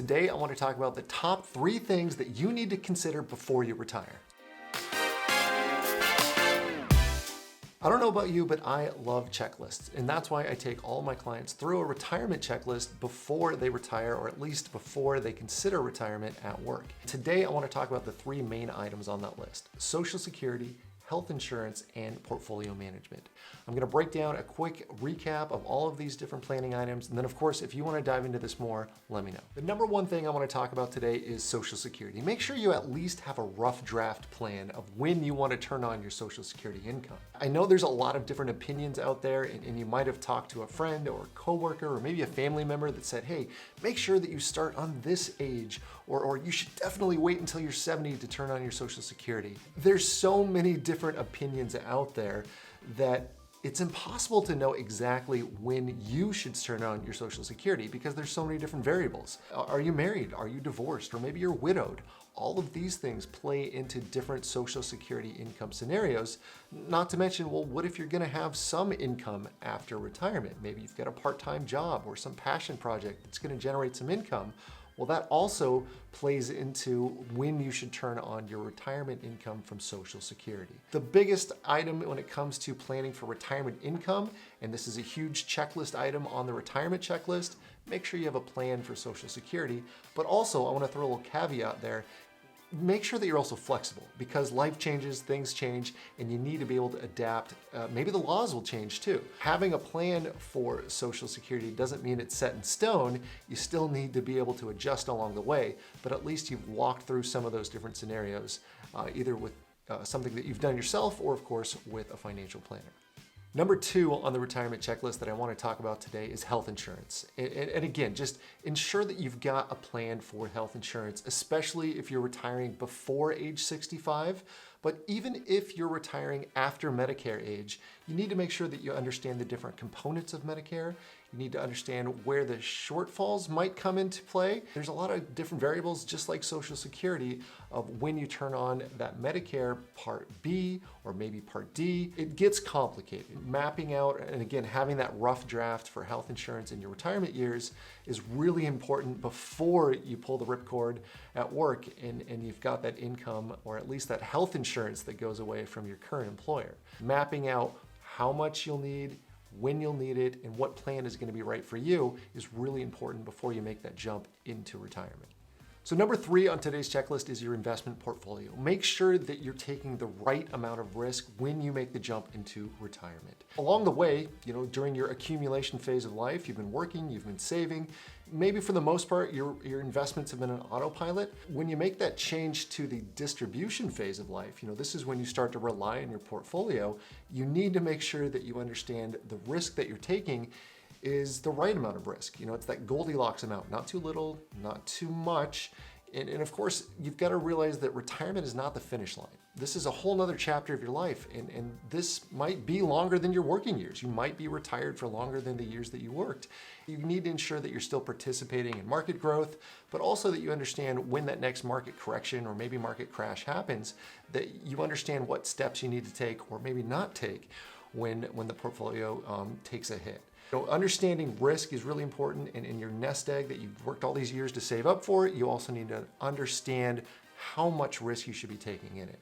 Today, I want to talk about the top 3 things that you need to consider before you retire. I don't know about you, but I love checklists, and that's why I take all my clients through a retirement checklist before they retire, or at least before they consider retirement at work. Today, I want to talk about the 3 main items on that list: Social Security, health insurance, and portfolio management. I'm gonna break down a quick recap of all of these different planning items, and then of course, if you wanna dive into this more, let me know. The number 1 thing I wanna talk about today is Social Security. Make sure you at least have a rough draft plan of when you wanna turn on your Social Security income. I know there's a lot of different opinions out there, and you might have talked to a friend or a coworker or maybe a family member that said, hey, make sure that you start on this age, or you should definitely wait until you're 70 to turn on your Social Security. There's so many different opinions out there that it's impossible to know exactly when you should turn on your Social Security because there's so many different variables. Are you married? Are you divorced? Or maybe you're widowed? All of these things play into different Social Security income scenarios. Not to mention, well, what if you're gonna have some income after retirement? Maybe you've got a part-time job or some passion project that's gonna generate some income. Well, that also plays into when you should turn on your retirement income from Social Security. The biggest item when it comes to planning for retirement income, and this is a huge checklist item on the retirement checklist, make sure you have a plan for Social Security. But also, I want to throw a little caveat there. Make sure that you're also flexible because life changes, things change, and you need to be able to adapt. Maybe the laws will change too. Having a plan for Social Security doesn't mean it's set in stone. You still need to be able to adjust along the way, but at least you've walked through some of those different scenarios, either with something that you've done yourself or of course with a financial planner. Number 2 on the retirement checklist that I want to talk about today is health insurance. And again, just ensure that you've got a plan for health insurance, especially if you're retiring before age 65. But even if you're retiring after Medicare age, you need to make sure that you understand the different components of Medicare. You need to understand where the shortfalls might come into play. There's a lot of different variables, just like Social Security, of when you turn on that Medicare Part B or maybe Part D. It gets complicated. Mapping out, and again, having that rough draft for health insurance in your retirement years is really important before you pull the ripcord at work and you've got that income, or at least that health insurance that goes away from your current employer. Mapping out how much you'll need, when you'll need it, and what plan is going to be right for you is really important before you make that jump into retirement. So number 3 on today's checklist is your investment portfolio. Make sure that you're taking the right amount of risk when you make the jump into retirement. Along the way, during your accumulation phase of life, you've been working, you've been saving. Maybe for the most part, your investments have been on autopilot. When you make that change to the distribution phase of life, this is when you start to rely on your portfolio. You need to make sure that you understand the risk that you're taking is the right amount of risk. It's that Goldilocks amount, not too little, not too much. And of course, you've got to realize that retirement is not the finish line. This is a whole nother chapter of your life, and this might be longer than your working years. You might be retired for longer than the years that you worked. You need to ensure that you're still participating in market growth, but also that you understand when that next market correction or maybe market crash happens, that you understand what steps you need to take or maybe not take when the portfolio takes a hit. Understanding risk is really important, and in your nest egg that you've worked all these years to save up for, you also need to understand how much risk you should be taking in it.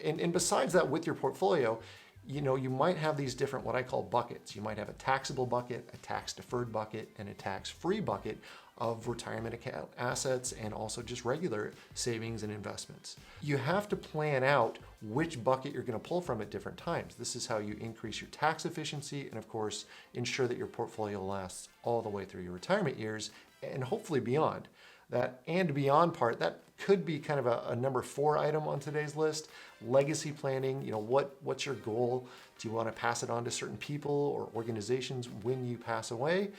And besides that, with your portfolio, you might have these different, what I call buckets. You might have a taxable bucket, a tax-deferred bucket, and a tax-free bucket of retirement account assets and also just regular savings and investments. You have to plan out which bucket you're going to pull from at different times. This is how you increase your tax efficiency and, of course, ensure that your portfolio lasts all the way through your retirement years and hopefully beyond. That and beyond part, that could be kind of a number 4 item on today's list. Legacy planning, what's your goal? Do you want to pass it on to certain people or organizations when you pass away?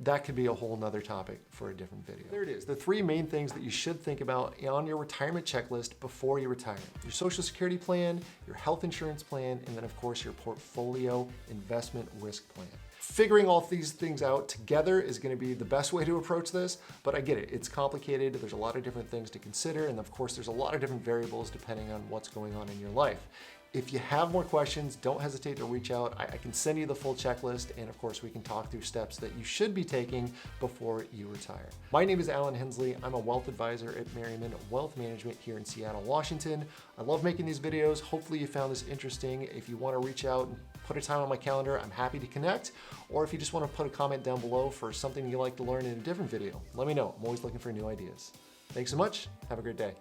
That could be a whole nother topic for a different video. There it is, the 3 main things that you should think about on your retirement checklist before you retire. Your Social Security plan, your health insurance plan, and then of course your portfolio investment risk plan. Figuring all these things out together is going to be the best way to approach this, but I get it. It's complicated. There's a lot of different things to consider, and of course, there's a lot of different variables depending on what's going on in your life. If you have more questions, don't hesitate to reach out. I can send you the full checklist, and of course we can talk through steps that you should be taking before you retire. My name is Alan Hensley. I'm a wealth advisor at Merriman Wealth Management here in Seattle, Washington. I love making these videos. Hopefully you found this interesting. If you want to reach out and put a time on my calendar, I'm happy to connect. Or if you just want to put a comment down below for something you'd like to learn in a different video, let me know. I'm always looking for new ideas. Thanks so much. Have a great day.